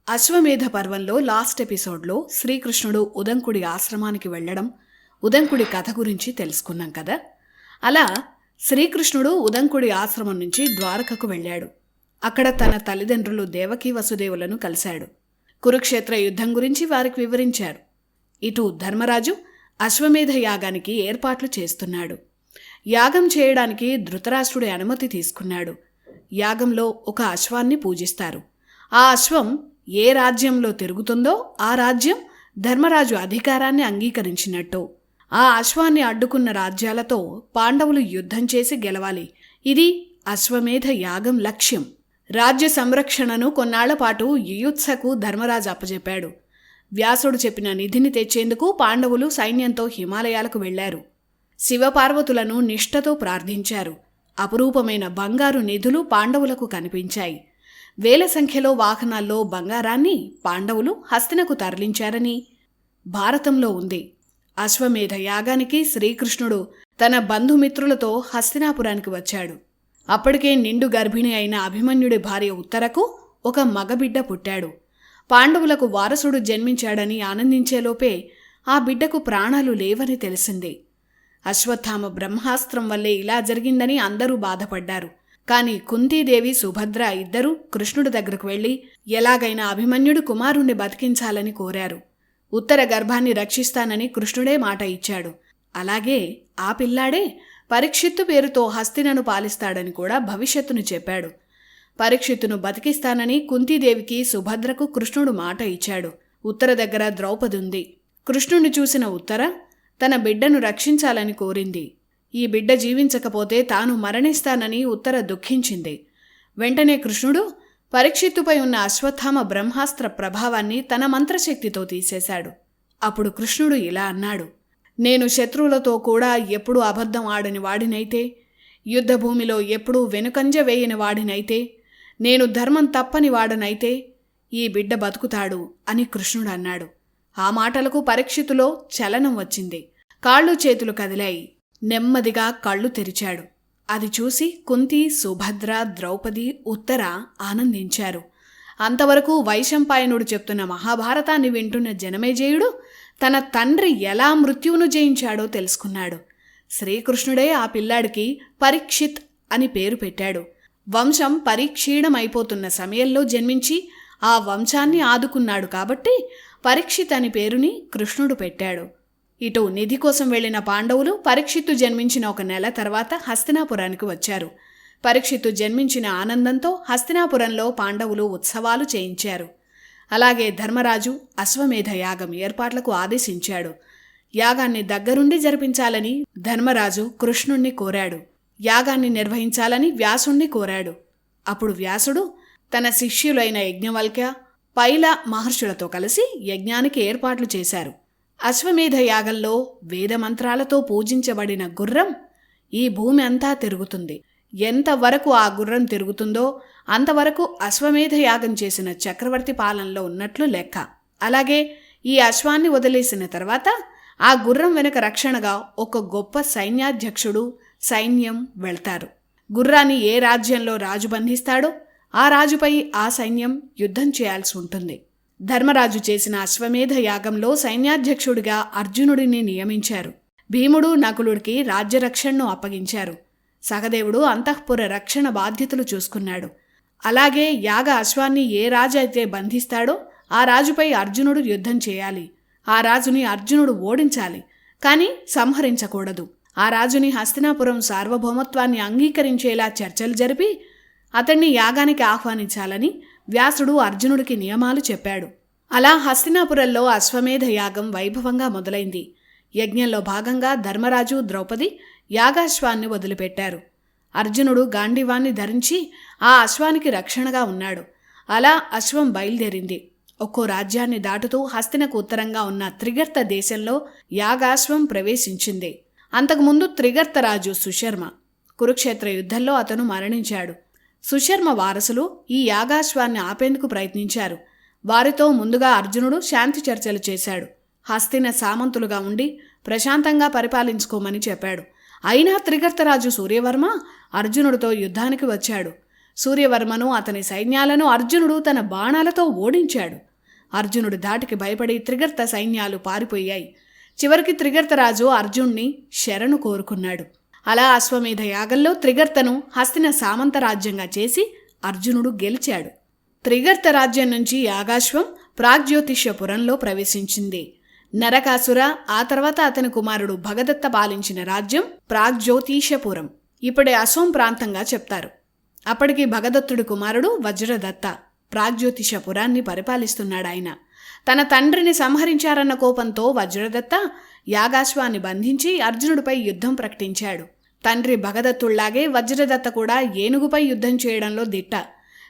అశ్వమేధ పర్వంలో లాస్ట్ ఎపిసోడ్లో శ్రీకృష్ణుడు ఉదంకుడి ఆశ్రమానికి వెళ్ళడం, ఉదంకుడి కథ గురించి తెలుసుకున్నాం కదా. అలా శ్రీకృష్ణుడు ఉదంకుడి ఆశ్రమం నుంచి ద్వారకకు వెళ్ళాడు. అక్కడ తన తల్లిదండ్రులు దేవకీ వసుదేవులను కలిశాడు. కురుక్షేత్ర యుద్ధం గురించి వారికి వివరించారు. ఇటు ధర్మరాజు అశ్వమేధ యాగానికి ఏర్పాట్లు చేస్తున్నాడు. యాగం చేయడానికి ధృతరాష్ట్రుడి అనుమతి తీసుకున్నాడు. యాగంలో ఒక అశ్వాన్ని పూజిస్తారు. ఆ అశ్వం ఏ రాజ్యంలో తిరుగుతుందో ఆ రాజ్యం ధర్మరాజు అధికారాన్ని అంగీకరించినట్టు. ఆ అశ్వాన్ని అడ్డుకున్న రాజ్యాలతో పాండవులు యుద్ధం చేసి గెలవాలి. ఇది అశ్వమేధ యాగం లక్ష్యం. రాజ్య సంరక్షణను కొన్నాళ్లపాటు యుయుత్సకు ధర్మరాజు అప్పజెప్పాడు. వ్యాసుడు చెప్పిన నిధిని తెచ్చేందుకు పాండవులు సైన్యంతో హిమాలయాలకు వెళ్లారు. శివపార్వతులను నిష్ఠతో ప్రార్థించారు. అపురూపమైన బంగారు నిధులు పాండవులకు కనిపించాయి. వేల సంఖ్యలో వాహనాల్లో బంగారాన్ని పాండవులు హస్తినకు తరలించారని భారతంలో ఉంది. అశ్వమేధ యాగానికి శ్రీకృష్ణుడు తన బంధుమిత్రులతో హస్తినాపురానికి వచ్చాడు. అప్పటికే నిండు గర్భిణి అయిన అభిమన్యుడి భార్య ఉత్తరకు ఒక మగబిడ్డ పుట్టాడు. పాండవులకు వారసుడు జన్మించాడని ఆనందించేలోపే ఆ బిడ్డకు ప్రాణాలు లేవని తెలిసింది. అశ్వత్థామ బ్రహ్మాస్త్రం వల్లే ఇలా జరిగిందని అందరూ బాధపడ్డారు. కాని కుంతీదేవి, సుభద్ర ఇద్దరూ కృష్ణుడి దగ్గరకు వెళ్లి ఎలాగైనా అభిమన్యుడు కుమారుణ్ణి బతికించాలని కోరారు. ఉత్తర గర్భాన్ని రక్షిస్తానని కృష్ణుడే మాట ఇచ్చాడు. అలాగే ఆ పిల్లాడే పరీక్షిత్తు పేరుతో హస్తినను పాలిస్తాడని కూడా భవిష్యత్తును చెప్పాడు. పరీక్షిత్తును బతికిస్తానని కుంతీదేవికి, సుభద్రకు కృష్ణుడు మాట ఇచ్చాడు. ఉత్తర దగ్గర ద్రౌపది ఉంది. కృష్ణుణ్ణి చూసిన ఉత్తర తన బిడ్డను రక్షించాలని కోరింది. ఈ బిడ్డ జీవించకపోతే తాను మరణిస్తానని ఉత్తర దుఃఖించింది. వెంటనే కృష్ణుడు పరీక్షిత్తుపై ఉన్న అశ్వత్థామ బ్రహ్మాస్త్ర ప్రభావాన్ని తన మంత్రశక్తితో తీసేశాడు. అప్పుడు కృష్ణుడు ఇలా అన్నాడు: నేను శత్రువులతో కూడా ఎప్పుడూ అబద్ధం ఆడని వాడినైతే, యుద్ధభూమిలో ఎప్పుడూ వెనుకంజ వేయని వాడినైతే, నేను ధర్మం తప్పని వాడనైతే ఈ బిడ్డ బతుకుతాడు అని కృష్ణుడు అన్నాడు. ఆ మాటలకు పరీక్షిత్తులో చలనం వచ్చింది. కాళ్ళు చేతులు కదిలాయి. నెమ్మదిగా కళ్ళు తెరిచాడు. అది చూసి కుంతి, సుభద్ర, ద్రౌపది, ఉత్తర ఆనందించారు. అంతవరకు వైశంపాయనుడు చెప్తున్న మహాభారతాన్ని వింటున్న జనమేజయుడు తన తండ్రి ఎలా మృత్యువును జయించాడో తెలుసుకున్నాడు. శ్రీకృష్ణుడే ఆ పిల్లాడికి పరీక్షిత్ అని పేరు పెట్టాడు. వంశం పరిక్షీణమైపోతున్న సమయంలో జన్మించి ఆ వంశాన్ని ఆదుకున్నాడు కాబట్టి పరీక్షిత్ అని పేరుని కృష్ణుడు పెట్టాడు. ఇటు నిధి కోసం వెళ్లిన పాండవులు పరీక్షిత్తు జన్మించిన ఒక నెల తర్వాత హస్తినాపురానికి వచ్చారు. పరీక్షిత్తు జన్మించిన ఆనందంతో హస్తినాపురంలో పాండవులు ఉత్సవాలు చేయించారు. అలాగే ధర్మరాజు అశ్వమేధ యాగం ఏర్పాట్లకు ఆదేశించాడు. యాగాన్ని దగ్గరుండి జరిపించాలని ధర్మరాజు కృష్ణుణ్ణి కోరాడు. యాగాన్ని నిర్వహించాలని వ్యాసుణ్ణి కోరాడు. అప్పుడు వ్యాసుడు తన శిష్యులైన యజ్ఞవల్క్య, పైల మహర్షులతో కలిసి యజ్ఞానికి ఏర్పాట్లు చేశారు. అశ్వమేధ యాగంలో వేదమంత్రాలతో పూజించబడిన గుర్రం ఈ భూమి అంతా తిరుగుతుంది. ఎంతవరకు ఆ గుర్రం తిరుగుతుందో అంతవరకు అశ్వమేధ యాగం చేసిన చక్రవర్తి పాలనలో ఉన్నట్లు లెక్క. అలాగే ఈ అశ్వాన్ని వదిలేసిన తర్వాత ఆ గుర్రం వెనుక రక్షణగా ఒక గొప్ప సైన్యాధ్యక్షుడు, సైన్యం వెళ్తారు. గుర్రాన్ని ఏ రాజ్యంలో రాజు బంధిస్తాడో ఆ రాజుపై ఆ సైన్యం యుద్ధం చేయాల్సి ఉంటుంది. ధర్మరాజు చేసిన అశ్వమేధ యాగంలో సైన్యాధ్యక్షుడిగా అర్జునుడిని నియమించారు. భీముడు, నకులుడికి రాజ్యరక్షణను అప్పగించారు. సహదేవుడు అంతఃపుర రక్షణ బాధ్యతలు చూసుకున్నాడు. అలాగే యాగ అశ్వాన్ని ఏ రాజు అయితే బంధిస్తాడో ఆ రాజుపై అర్జునుడు యుద్ధం చేయాలి. ఆ రాజుని అర్జునుడు ఓడించాలి, కానీ సంహరించకూడదు. ఆ రాజుని హస్తినాపురం సార్వభౌమత్వాన్ని అంగీకరించేలా చర్చలు జరిపి అతన్ని యాగానికి ఆహ్వానించాలని వ్యాసుడు అర్జునుడికి నియమాలు చెప్పాడు. అలా హస్తినాపురంలో అశ్వమేధ యాగం వైభవంగా మొదలైంది. యజ్ఞంలో భాగంగా ధర్మరాజు, ద్రౌపది యాగాశ్వాన్ని వదిలిపెట్టారు. అర్జునుడు గాంధీవాన్ని ధరించి ఆ అశ్వానికి రక్షణగా ఉన్నాడు. అలా అశ్వం బయలుదేరింది. ఒక్కో రాజ్యాన్ని దాటుతూ హస్తినకు ఉత్తరంగా ఉన్న త్రిగర్త దేశంలో యాగాశ్వం ప్రవేశించింది. అంతకుముందు త్రిగర్తరాజు సుశర్మ. కురుక్షేత్ర యుద్ధంలో అతను మరణించాడు. సుశర్మ వారసులు ఈ యాగాశ్వాన్ని ఆపేందుకు ప్రయత్నించారు. వారితో ముందుగా అర్జునుడు శాంతి చర్చలు చేశాడు. హస్తిన సామంతులుగా ఉండి ప్రశాంతంగా పరిపాలించుకోమని చెప్పాడు. అయినా త్రిగర్తరాజు సూర్యవర్మ అర్జునుడితో యుద్ధానికి వచ్చాడు. సూర్యవర్మను అతని సైన్యాలను అర్జునుడు తన బాణాలతో ఓడించాడు. అర్జునుడి ధాటికి భయపడి త్రిగర్త సైన్యాలు పారిపోయాయి. చివరికి త్రిగర్తరాజు అర్జున్ని శరణు కోరుకున్నాడు. అలా అశ్వమేధ యాగంలో త్రిగర్తను హస్తిన సామంత రాజ్యంగా చేసి అర్జునుడు గెలిచాడు. త్రిగర్త రాజ్యం నుంచి యాగాశ్వం ప్రాగ్జ్యోతిష్యపురంలో ప్రవేశించింది. నరకాసుర ఆ తర్వాత అతని కుమారుడు భగదత్త పాలించిన రాజ్యం ప్రాగ్జ్యోతిషపురం, ఇప్పుడే అసోం ప్రాంతంగా చెప్తారు. అప్పటికి భగదత్తుడి కుమారుడు వజ్రదత్త ప్రాగ్జ్యోతిషపురాన్ని పరిపాలిస్తున్నాడాయన. తన తండ్రిని సంహరించారన్న కోపంతో వజ్రదత్త యాగాశ్వాన్ని బంధించి అర్జునుడిపై యుద్ధం ప్రకటించాడు. తండ్రి భగదత్తుళ్లాగే వజ్రదత్త కూడా ఏనుగుపై యుద్ధం చేయడంలో దిట్ట.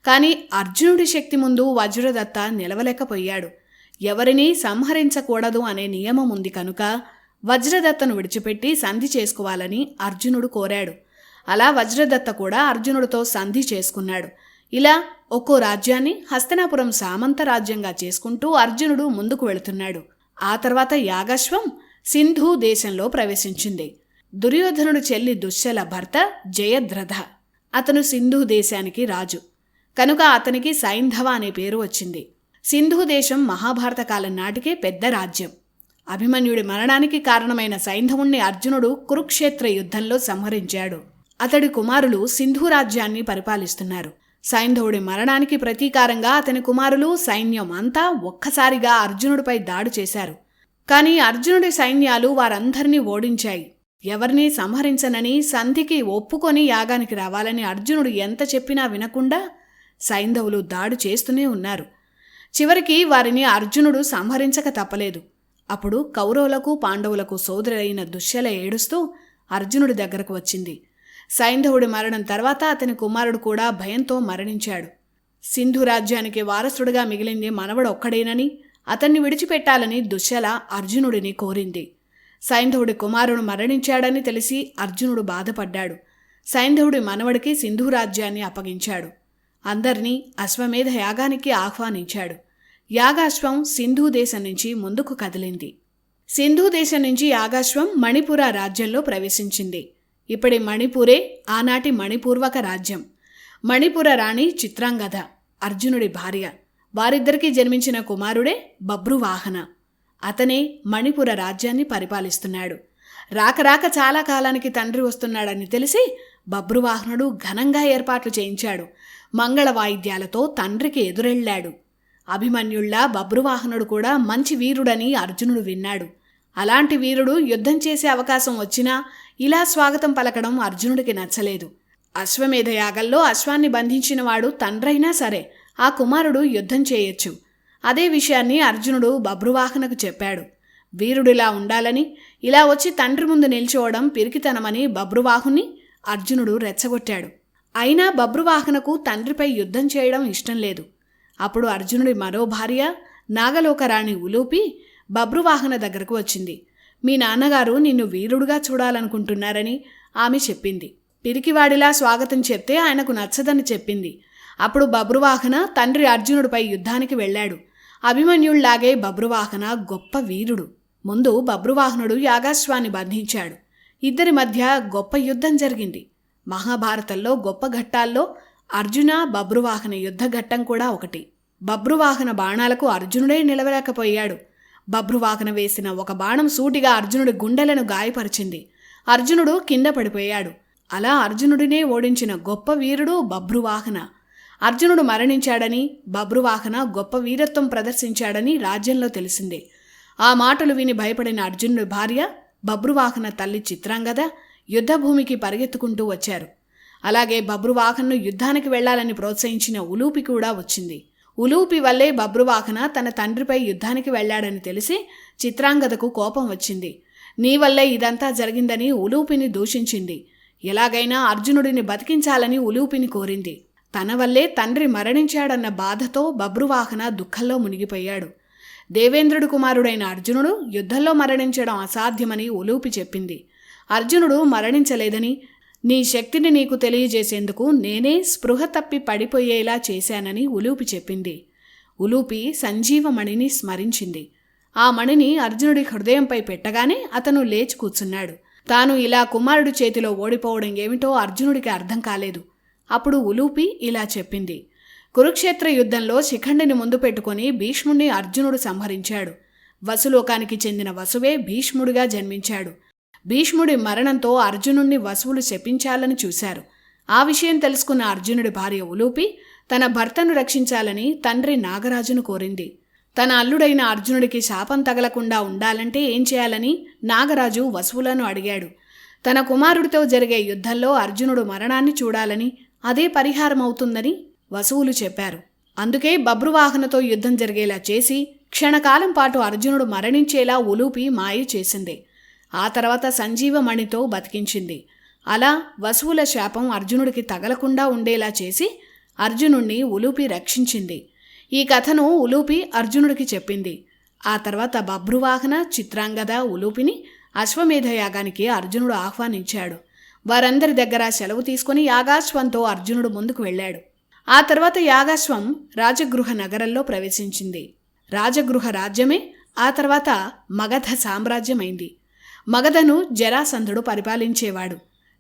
కానీ అర్జునుడి శక్తి ముందు వజ్రదత్త నిలవలేకపోయాడు. ఎవరినీ సంహరించకూడదు అనే నియమం ఉంది కనుక వజ్రదత్తను విడిచిపెట్టి సంధి చేసుకోవాలని అర్జునుడు కోరాడు. అలా వజ్రదత్త కూడా అర్జునుడితో సంధి చేసుకున్నాడు. ఇలా ఒక్కో రాజ్యాన్ని హస్తినాపురం సామంత రాజ్యంగా చేసుకుంటూ అర్జునుడు ముందుకు వెళుతున్నాడు. ఆ తర్వాత యాగాశ్వం సింధు దేశంలో ప్రవేశించింది. దుర్యోధనుడు చెల్లి దుశ్శల భర్త జయద్రథ. అతను సింధు దేశానికి రాజు కనుక అతనికి సైంధవ అనే పేరు వచ్చింది. సింధు దేశం మహాభారత కాలం నాటికే పెద్ద రాజ్యం. అభిమన్యుడి మరణానికి కారణమైన సైంధవుణ్ణి అర్జునుడు కురుక్షేత్ర యుద్ధంలో సంహరించాడు. అతడి కుమారులు సింధు రాజ్యాన్ని పరిపాలిస్తున్నారు. సైంధవుడి మరణానికి ప్రతీకారంగా అతని కుమారులు సైన్యం అంతా ఒక్కసారిగా అర్జునుడిపై దాడి చేశారు. కానీ అర్జునుడి సైన్యాలు వారందరినీ ఓడించాయి. ఎవరినీ సంహరించనని సంధికి ఒప్పుకొని యాగానికి రావాలని అర్జునుడు ఎంత చెప్పినా వినకుండా సైంధవులు దాడి చేస్తూనే ఉన్నారు. చివరికి వారిని అర్జునుడు సంహరించక తప్పలేదు. అప్పుడు కౌరవులకు పాండవులకు సోదరుడైన దుశ్శల ఏడుస్తూ అర్జునుడి దగ్గరకు వచ్చింది. సైంధవుడి మరణం తర్వాత అతని కుమారుడు కూడా భయంతో మరణించాడు. సింధు రాజ్యానికి వారసుడుగా మిగిలింది మనవడు ఒక్కడేనని అతన్ని విడిచిపెట్టాలని దుశ్శల అర్జునుడిని కోరింది. సైంధవుడి కుమారుడు మరణించాడని తెలిసి అర్జునుడు బాధపడ్డాడు. సైంధవుడి మనవడికి సింధు రాజ్యాన్ని అప్పగించాడు. అందర్నీ అశ్వమేధ యాగానికి ఆహ్వానించాడు. యాగాశ్వం సింధు దేశం నుంచి ముందుకు కదిలింది. సింధు దేశం నుంచి యాగాశ్వం మణిపుర రాజ్యంలో ప్రవేశించింది. ఇప్పటి మణిపూరే ఆనాటి మణిపూర్వక రాజ్యం. మణిపుర రాణి చిత్రాంగద అర్జునుడి భార్య. వారిద్దరికీ జన్మించిన కుమారుడే బభ్రువాహన. అతనే మణిపుర రాజ్యాన్ని పరిపాలిస్తున్నాడు. రాక చాలా కాలానికి తండ్రి వస్తున్నాడని తెలిసి బభ్రువాహనుడు ఘనంగా ఏర్పాట్లు చేయించాడు. మంగళ వాయిద్యాలతో తండ్రికి ఎదురెళ్లాడు. అభిమన్యుళ్లా బభ్రువాహనుడు కూడా మంచి వీరుడని అర్జునుడు విన్నాడు. అలాంటి వీరుడు యుద్ధం చేసే అవకాశం వచ్చినా ఇలా స్వాగతం పలకడం అర్జునుడికి నచ్చలేదు. అశ్వమేధ యాగంలో అశ్వాన్ని బంధించినవాడు తండ్రైనా సరే ఆ కుమారుడు యుద్ధం చేయొచ్చు. అదే విషయాన్ని అర్జునుడు బభ్రువాహనకు చెప్పాడు. వీరుడిలా ఉండాలని, ఇలా వచ్చి తండ్రి ముందు నిల్చోవడం పిరికితనమని బభ్రువాహుని అర్జునుడు రెచ్చగొట్టాడు. అయినా బభ్రువాహనకు తండ్రిపై యుద్ధం చేయడం ఇష్టం లేదు. అప్పుడు అర్జునుడి మరో భార్య నాగలోకరాణి ఉలూపి బభ్రువాహన దగ్గరకు వచ్చింది. మీ నాన్నగారు నిన్ను వీరుడుగా చూడాలనుకుంటున్నారని ఆమె చెప్పింది. పిరికివాడిలా స్వాగతం చెప్తే ఆయనకు నచ్చదని చెప్పింది. అప్పుడు బభ్రువాహన తండ్రి అర్జునుడిపై యుద్ధానికి వెళ్ళాడు. అభిమన్యుళ్లాగే బభ్రువాహన గొప్ప వీరుడు. ముందు బభ్రువాహనుడు యాగాశ్వాన్ని బంధించాడు. ఇద్దరి మధ్య గొప్ప యుద్ధం జరిగింది. మహాభారతంలో గొప్ప ఘట్టాల్లో అర్జున బభ్రువాహన యుద్ధ ఘట్టం కూడా ఒకటి. బభ్రువాహన బాణాలకు అర్జునుడే నిలవలేకపోయాడు. బభ్రువాహన వేసిన ఒక బాణం సూటిగా అర్జునుడి గుండెలను గాయపరిచింది. అర్జునుడు కింద పడిపోయాడు. అలా అర్జునుడినే ఓడించిన గొప్ప వీరుడు బభ్రువాహన. అర్జునుడు మరణించాడని, బభ్రువాహన గొప్ప వీరత్వం ప్రదర్శించాడని రాజ్యంలో తెలిసిందే. ఆ మాటలు విని భయపడిన అర్జునుడి భార్య బభ్రువాహన తల్లి చిత్రాంగద యుద్ధభూమికి పరిగెత్తుకుంటూ వచ్చారు. అలాగే బభ్రువాహన్ను యుద్ధానికి వెళ్లాలని ప్రోత్సహించిన ఉలూపి కూడా వచ్చింది. ఉలూపి వల్లే బభ్రువాహన తన తండ్రిపై యుద్ధానికి వెళ్లాడని తెలిసి చిత్రాంగదకు కోపం వచ్చింది. నీ వల్లే ఇదంతా జరిగిందని ఉలూపిని దూషించింది. ఎలాగైనా అర్జునుడిని బతికించాలని ఉలూపిని కోరింది. తన వల్లే తండ్రి మరణించాడన్న బాధతో బభ్రువాహన దుఃఖంలో మునిగిపోయాడు. దేవేంద్రుడి కుమారుడైన అర్జునుడు యుద్ధంలో మరణించడం అసాధ్యమని ఉలూపి చెప్పింది. అర్జునుడు మరణించలేదని, నీ శక్తిని నీకు తెలియజేసేందుకు నేనే స్పృహ తప్పి పడిపోయేలా చేశానని ఉలూపి చెప్పింది. ఉలూపి సంజీవమణిని స్మరించింది. ఆ మణిని అర్జునుడి హృదయంపై పెట్టగానే అతను లేచి కూర్చున్నాడు. తాను ఇలా కుమారుడి చేతిలో ఓడిపోవడం ఏమిటో అర్జునుడికి అర్థం కాలేదు. అప్పుడు ఉలూపి ఇలా చెప్పింది. కురుక్షేత్ర యుద్ధంలో శిఖండిని ముందు పెట్టుకుని భీష్ముణ్ణి అర్జునుడు సంహరించాడు. వసులోకానికి చెందిన వసువే భీష్ముడిగా జన్మించాడు. భీష్ముడి మరణంతో అర్జునుణ్ణి వసువులు శపించాలని చూశారు. ఆ విషయం తెలుసుకున్న అర్జునుడి భార్య ఉలూపి తన భర్తను రక్షించాలని తండ్రి నాగరాజును కోరింది. తన అల్లుడైన అర్జునుడికి శాపం తగలకుండా ఉండాలంటే ఏం చేయాలని నాగరాజు వసువులను అడిగాడు. తన కుమారుడితో జరిగే యుద్ధంలో అర్జునుడు మరణాన్ని చూడాలని, అదే పరిహారమవుతుందని వసువులు చెప్పారు. అందుకే బభ్రువాహనతో యుద్ధం జరిగేలా చేసి క్షణకాలం పాటు అర్జునుడు మరణించేలా ఉలూపి మాయ చేసింది. ఆ తర్వాత సంజీవమణితో బతికించింది. అలా వసువుల శాపం అర్జునుడికి తగలకుండా ఉండేలా చేసి అర్జునుణ్ణి ఉలూపి రక్షించింది. ఈ కథను ఉలూపి అర్జునుడికి చెప్పింది. ఆ తర్వాత బభ్రువాహన, చిత్రాంగద, ఉలూపిని అశ్వమేధ యాగానికి అర్జునుడు ఆహ్వానించాడు. వారందరి దగ్గర సెలవు తీసుకుని యాగాశ్వంతో అర్జునుడు ముందుకు వెళ్ళాడు. ఆ తర్వాత యాగాశ్వం రాజగృహ నగరంలో ప్రవేశించింది. రాజగృహ రాజ్యమే ఆ తర్వాత మగధ సామ్రాజ్యమైంది. మగధను జరాసంధుడు పరిపాలించేవాడు.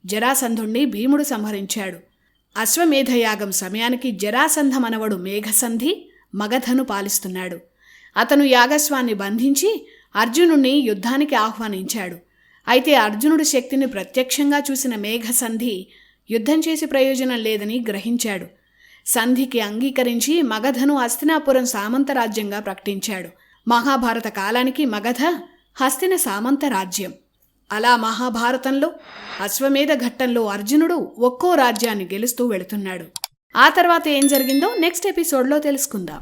జరాసంధుణ్ణి భీముడు సంహరించాడు. అశ్వమేధయాగం సమయానికి జరాసంధ మనవడు మేఘసంధి మగధను పాలిస్తున్నాడు. అతను యాగస్వాన్ని బంధించి అర్జునుణ్ణి యుద్ధానికి ఆహ్వానించాడు. అయితే అర్జునుడి శక్తిని ప్రత్యక్షంగా చూసిన మేఘసంధి యుద్ధం చేసి ప్రయోజనం లేదని గ్రహించాడు. సంధికి అంగీకరించి మగధను హస్తినాపురం సామంత రాజ్యంగా ప్రకటించాడు. మహాభారత కాలానికి మగధ హస్తిన సామంత రాజ్యం. అలా మహాభారతంలో అశ్వమేధ ఘట్టంలో అర్జునుడు ఒక్కో రాజ్యాన్ని గెలుస్తూ వెళుతున్నాడు. ఆ తర్వాత ఏం జరిగిందో నెక్స్ట్ ఎపిసోడ్లో తెలుసుకుందాం.